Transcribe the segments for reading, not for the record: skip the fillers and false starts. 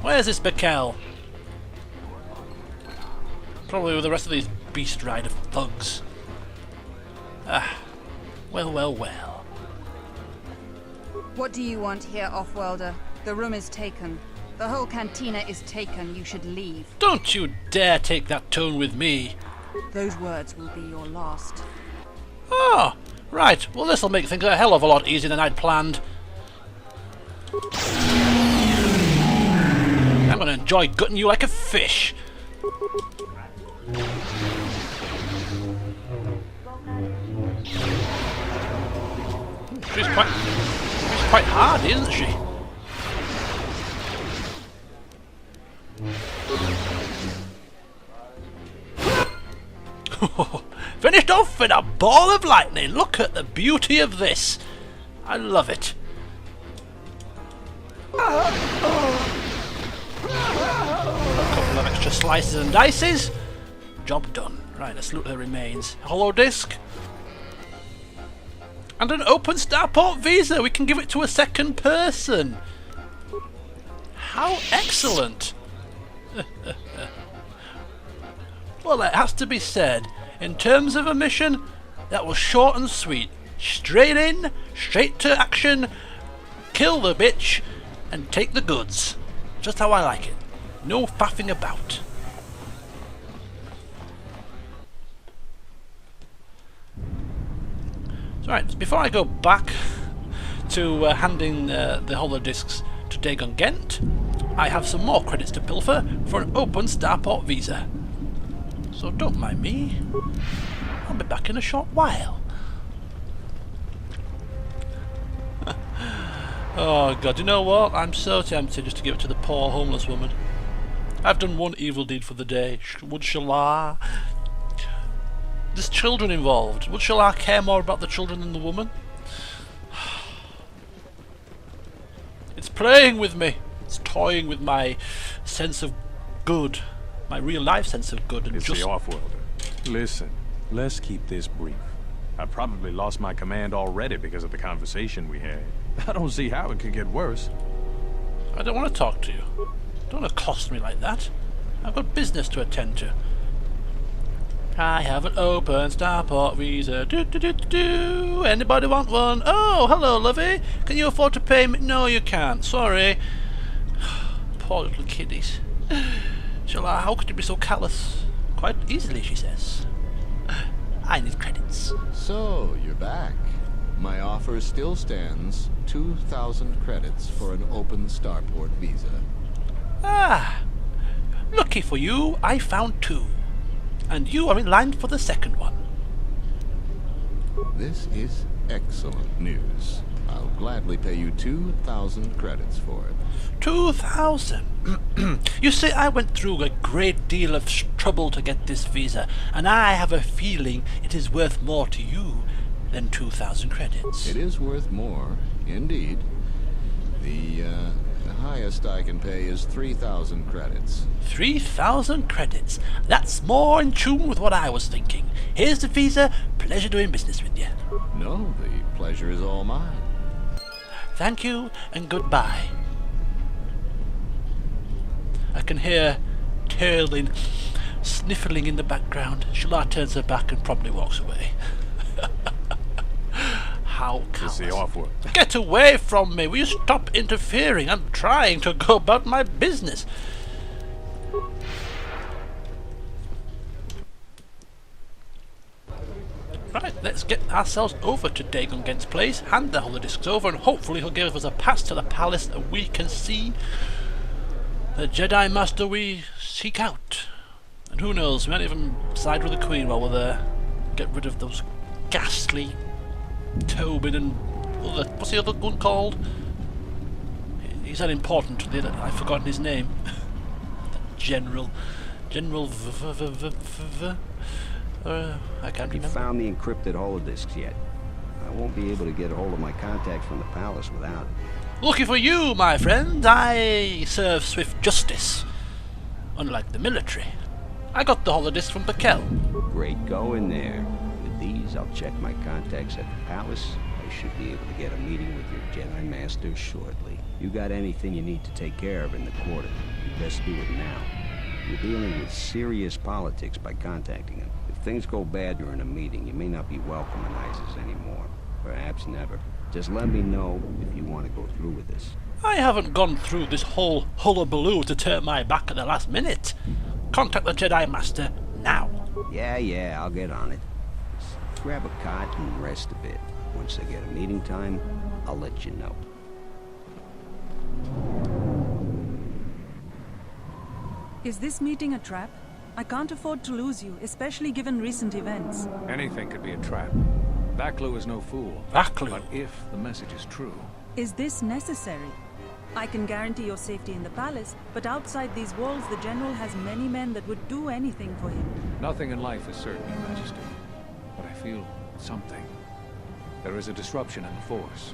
Where's this Bakel? Probably with the rest of these Beast Rider thugs. Ah, well, well, well. What do you want here, Offworlder? The room is taken. The whole cantina is taken. You should leave. Don't you dare take that tone with me. Those words will be your last. Oh, right. Well, this'll make things a hell of a lot easier than I'd planned. I'm gonna enjoy gutting you like a fish. She's quite hardy, isn't she? Finished off in a ball of lightning. Look at the beauty of this. I love it. A couple of extra slices and dices. Job done. Right, let's look at the remains. Hollow disc. And an open starport visa. We can give it to a second person. How excellent. Well, it has to be said, in terms of a mission, that was short and sweet. Straight in, straight to action, kill the bitch, and take the goods. Just how I like it. No faffing about. So right, before I go back to handing the hollow discs to Dagon Gent, I have some more credits to pilfer for an open starport visa. So don't mind me. I'll be back in a short while. Oh god, you know what? I'm so tempted just to give it to the poor homeless woman. I've done one evil deed for the day. Would Shala? There's children involved. Would Shala care more about the children than the woman? It's playing with me. It's toying with my sense of good. My real life sense of good and it's just... the Offworlder. Listen, let's keep this brief. I probably lost my command already because of the conversation we had. I don't see how it could get worse. I don't want to talk to you. Don't accost me like that. I've got business to attend to. I have an open starport visa. Do do do do do. Anybody want one? Oh, hello, lovey. Can you afford to pay me? No, you can't. Sorry. Poor little kiddies. Shala, how could you be so callous? Quite easily, she says. I need credits. So, you're back. My offer still stands. 2,000 credits for an open starport visa. Ah, lucky for you, I found 2. And you are in line for the second one. This is excellent news. I'll gladly pay you 2,000 credits for it. 2,000? You see, I went through a great deal of trouble to get this visa, and I have a feeling it is worth more to you than 2,000 credits. It is worth more, indeed. The highest I can pay is 3,000 credits. 3,000 credits? That's more in tune with what I was thinking. Here's the visa. Pleasure doing business with you. No, the pleasure is all mine. Thank you, and goodbye. I can hear tailing, sniffling in the background. Shala turns her back and promptly walks away. How callous. It's the Offworlder. Get away from me! Will you stop interfering? I'm trying to go about my business. Right, let's get ourselves over to Dagon Gent's place, hand the holodiscs over, and hopefully he'll give us a pass to the palace and we can see the Jedi Master we seek out. And who knows, we might even side with the Queen while we're there. Get rid of those ghastly Tobin and other, what's the other one called? He's that important to the other, I've forgotten his name. General I can't Have you remember. found the encrypted holodiscs yet? I won't be able to get a hold of my contacts from the palace without it. Lucky for you, my friend, I serve swift justice. Unlike the military. I got the holodisc from Bakel. Great going there. With these, I'll check my contacts at the palace. I I should be able to get a meeting with your Jedi Master shortly. You got anything you need to take care of in the quarter, you best do it now. You're dealing with serious politics by contacting him. If things go bad during a meeting, you may not be welcome in ISIS anymore. Perhaps never. Just let me know if you want to go through with this. I haven't gone through this whole hullabaloo to turn my back at the last minute. Contact the Jedi Master now. Yeah, I'll get on it. Just grab a cot and rest a bit. Once I get a meeting time, I'll let you know. Is this meeting a trap? I can't afford to lose you, especially given recent events. Anything could be a trap. Vaklu is no fool. Vaklu. But if the message is true... Is this necessary? I can guarantee your safety in the palace, but outside these walls the General has many men that would do anything for him. Nothing in life is certain, Your Majesty. But I feel something. There is a disruption in the Force.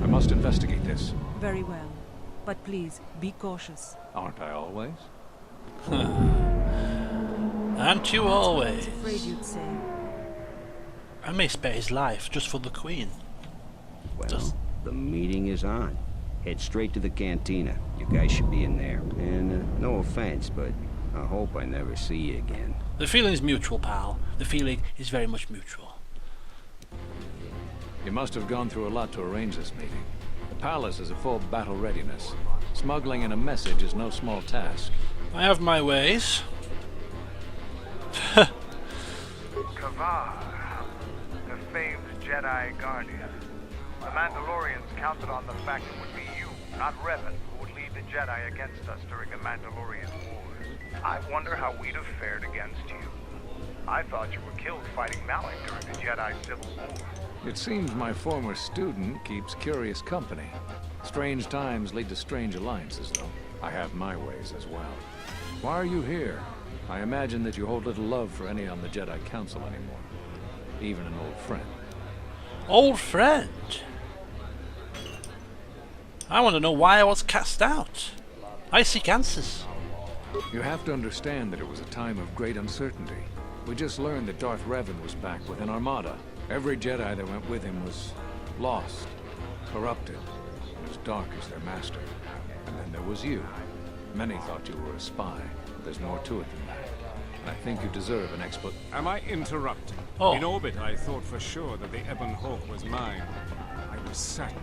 I must investigate this. Very well. But please, be cautious. Aren't I always? Aren't you I always? was afraid you'd say. I may spare his life just for the Queen. Well, the meeting is on. Head straight to the Cantina. You guys should be in there. And no offense, but I hope I never see you again. The feeling is mutual, pal. The feeling is very much mutual. You must have gone through a lot to arrange this meeting. The palace is at full battle readiness. Smuggling in a message is no small task. I have my ways. Kavar, the famed Jedi Guardian. The Mandalorians counted on the fact it would be you, not Revan, who would lead the Jedi against us during the Mandalorian Wars. I wonder how we'd have fared against you. I thought you were killed fighting Malik during the Jedi Civil War. It seems my former student keeps curious company. Strange times lead to strange alliances, though. I have my ways as well. Why are you here? I imagine that you hold little love for any on the Jedi Council anymore. Even an old friend. Old friend? I want to know why I was cast out. I seek answers. You have to understand that it was a time of great uncertainty. We just learned that Darth Revan was back with an armada. Every Jedi that went with him was lost, corrupted, and as dark as their master. And then there was you. Many thought you were a spy, but there's more to it than that. And I think you deserve an explanation. Am I interrupting? Oh. In orbit, I thought for sure that the Ebon Hawk was mine. I was certain,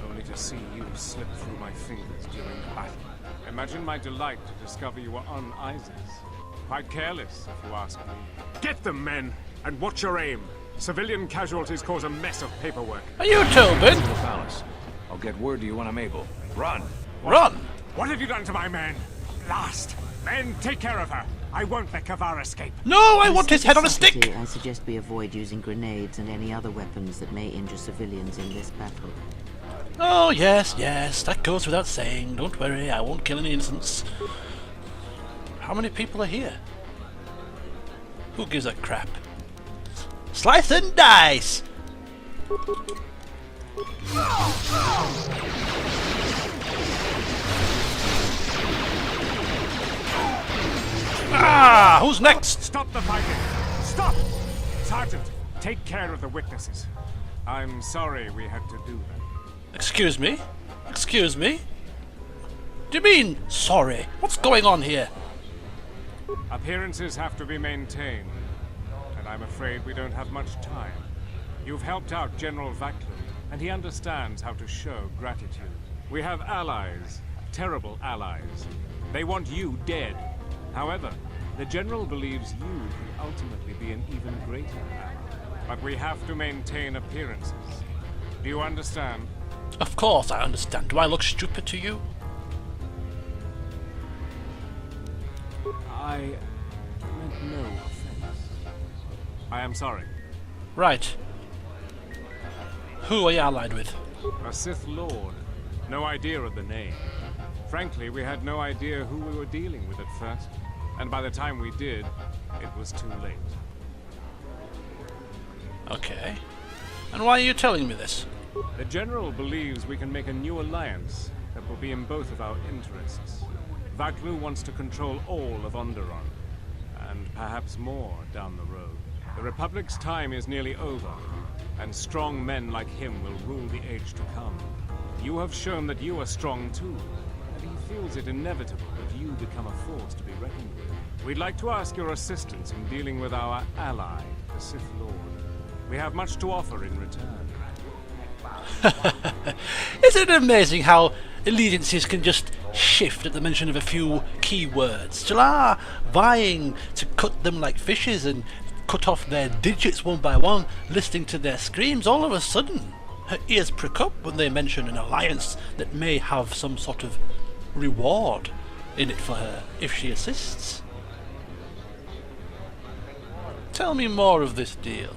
only to see you slip through my fingers during the battle. Imagine my delight to discover you were on Isis. Quite careless, if you ask me. Get them, men, and watch your aim. Civilian casualties cause a mess of paperwork. Are you Tobin? To the palace. I'll get word to you when I'm able. Run! Run! What have you done to my men? Last! Men, take care of her. I won't let Kavar escape. No, I want his head on a stick! Secretary, I suggest we avoid using grenades and any other weapons that may injure civilians in this battle. Oh, yes, yes, that goes without saying. Don't worry, I won't kill any innocents. How many people are here? Who gives a crap? Slice and dice! Ah! Who's next? Stop the fighting! Stop! Sergeant, take care of the witnesses. I'm sorry we had to do that. Excuse me? Excuse me? Do you mean sorry? What's going on here? Appearances have to be maintained, and I'm afraid we don't have much time. You've helped out General Vaklu, and he understands how to show gratitude. We have allies, terrible allies. They want you dead. However, the General believes you could ultimately be an even greater ally. But we have to maintain appearances. Do you understand? Of course I understand. Do I look stupid to you? I meant no offense. I am sorry. Right. Who are you allied with? A Sith Lord. No idea of the name. Frankly, we had no idea who we were dealing with at first. And by the time we did, it was too late. Okay. And why are you telling me this? The General believes we can make a new alliance that will be in both of our interests. Vaklu wants to control all of Onderon, and perhaps more down the road. The Republic's time is nearly over, and strong men like him will rule the age to come. You have shown that you are strong too, and he feels it inevitable that you become a force to be reckoned with. We'd like to ask your assistance in dealing with our ally, the Sith Lord. We have much to offer in return. Isn't it amazing how allegiances can just shift at the mention of a few key words? Jalar vying to cut them like fishes and cut off their digits one by one, listening to their screams. All of a sudden, her ears prick up when they mention an alliance that may have some sort of reward in it for her if she assists. Tell me more of this deal.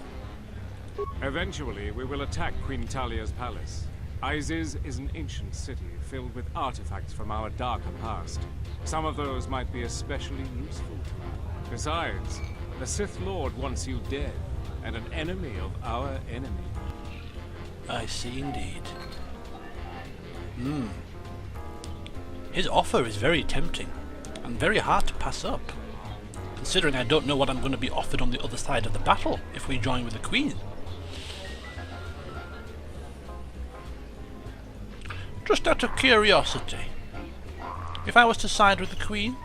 Eventually, we will attack Queen Talia's palace. Isis is an ancient city filled with artifacts from our darker past. Some of those might be especially useful to you. Besides, the Sith Lord wants you dead, and an enemy of our enemy. I see indeed. His offer is very tempting, and very hard to pass up, considering I don't know what I'm going to be offered on the other side of the battle if we join with the Queen. Just out of curiosity, if I was to side with the Queen?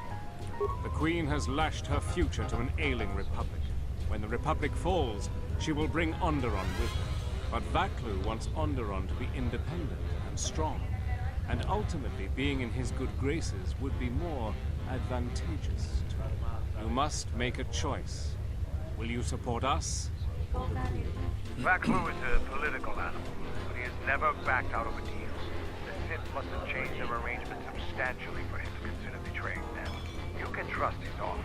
The Queen has lashed her future to an ailing republic. When the republic falls, she will bring Onderon with her. But Vaklu wants Onderon to be independent and strong, and ultimately being in his good graces would be more advantageous to him. You must make a choice. Will you support us or the Queen? Vaklu is a political animal, but he has never backed out of a deal. The Sith must have changed their arrangements substantially for him to consider betraying them. You can trust his offer.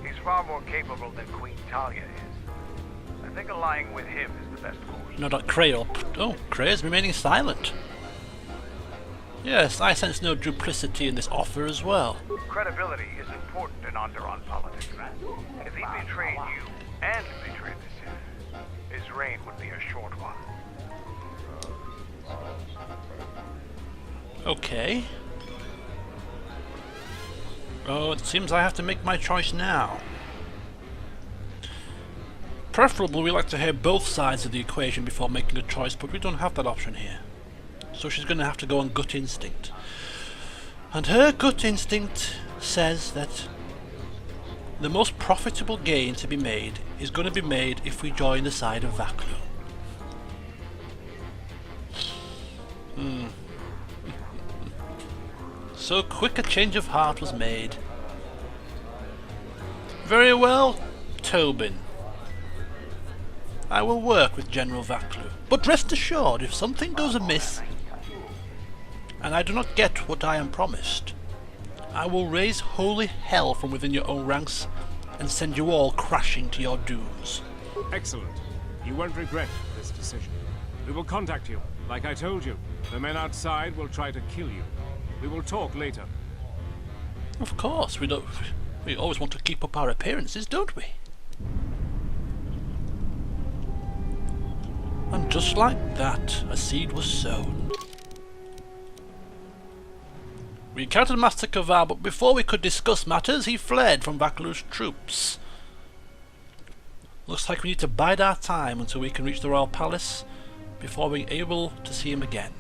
He's far more capable than Queen Talia is. I think allying with him is the best course. No, not Cray up. Oh, Cray is remaining silent. Yes, I sense no duplicity in this offer as well. Credibility is important in Onderon politics. If he betrayed you and betrayed the Sith, his reign would be a short one. Okay. Oh, it seems I have to make my choice now. Preferably we like to hear both sides of the equation before making a choice, but we don't have that option here. So she's going to have to go on gut instinct. And her gut instinct says that the most profitable gain to be made is going to be made if we join the side of Vaklu. So quick a change of heart was made. Very well, Tobin. I will work with General Vaklu, but rest assured, if something goes amiss, and I do not get what I am promised, I will raise holy hell from within your own ranks, and send you all crashing to your dooms. Excellent. You won't regret this decision. We will contact you. Like I told you, the men outside will try to kill you. We will talk later. Of course, we always want to keep up our appearances, don't we? And just like that, a seed was sown. We encountered Master Kavar, but before we could discuss matters, he fled from Vaklu's troops. Looks like we need to bide our time until we can reach the Royal Palace before being able to see him again.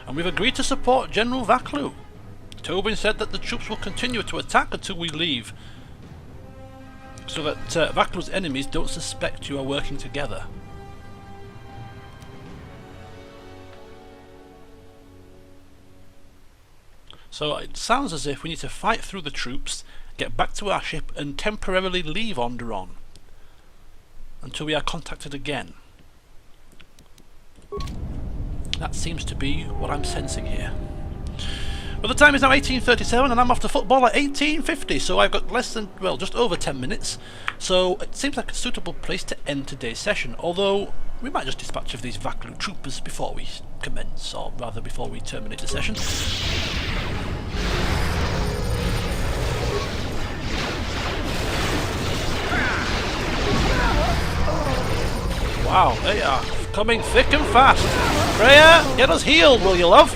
And we've agreed to support General Vaklu. Tobin said that the troops will continue to attack until we leave, so that Vaklu's enemies don't suspect you are working together. So it sounds as if we need to fight through the troops, get back to our ship and temporarily leave Onderon until we are contacted again. That seems to be what I'm sensing here. Well, the time is now 18:37 and I'm off to football at 18:50, so I've got less than, well, just over 10 minutes. So it seems like a suitable place to end today's session, although we might just dispatch of these Vaklu troopers before we commence, or rather before we terminate the session. Wow, they are coming thick and fast. Freya, get us healed, will you, love?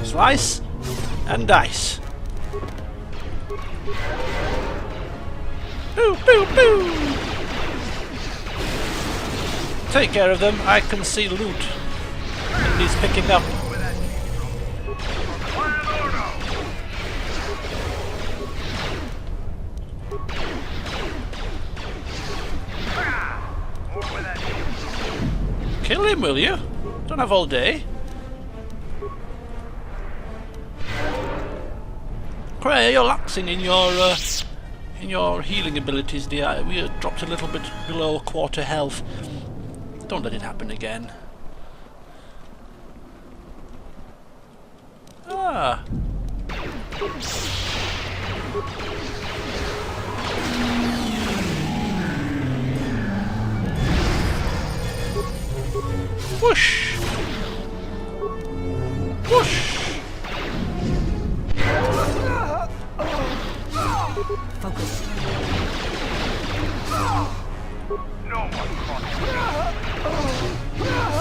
Slice and dice. Boo, boo, boo! Take care of them. I can see loot. He's picking up. Kill him, will you? Don't have all day. Cray, you're laxing in your healing abilities, dear. We dropped a little bit below quarter health. Don't let it happen again. Ah. Whoosh! Whoosh! Focus. No one caught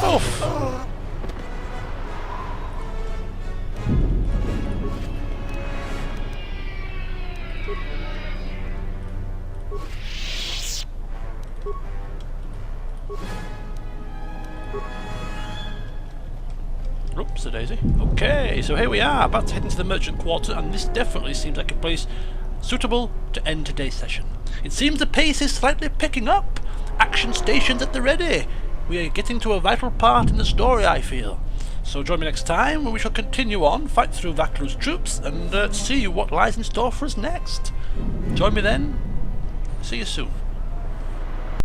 Oof! Oops, a daisy. Okay, so here we are, about to head into the merchant quarter, and this definitely seems like a place suitable to end today's session. It seems the pace is slightly picking up. Action stations at the ready. We are getting to a vital part in the story, I feel. So join me next time when we shall continue on, fight through Vaklu's troops, and see what lies in store for us next. Join me then. See you soon.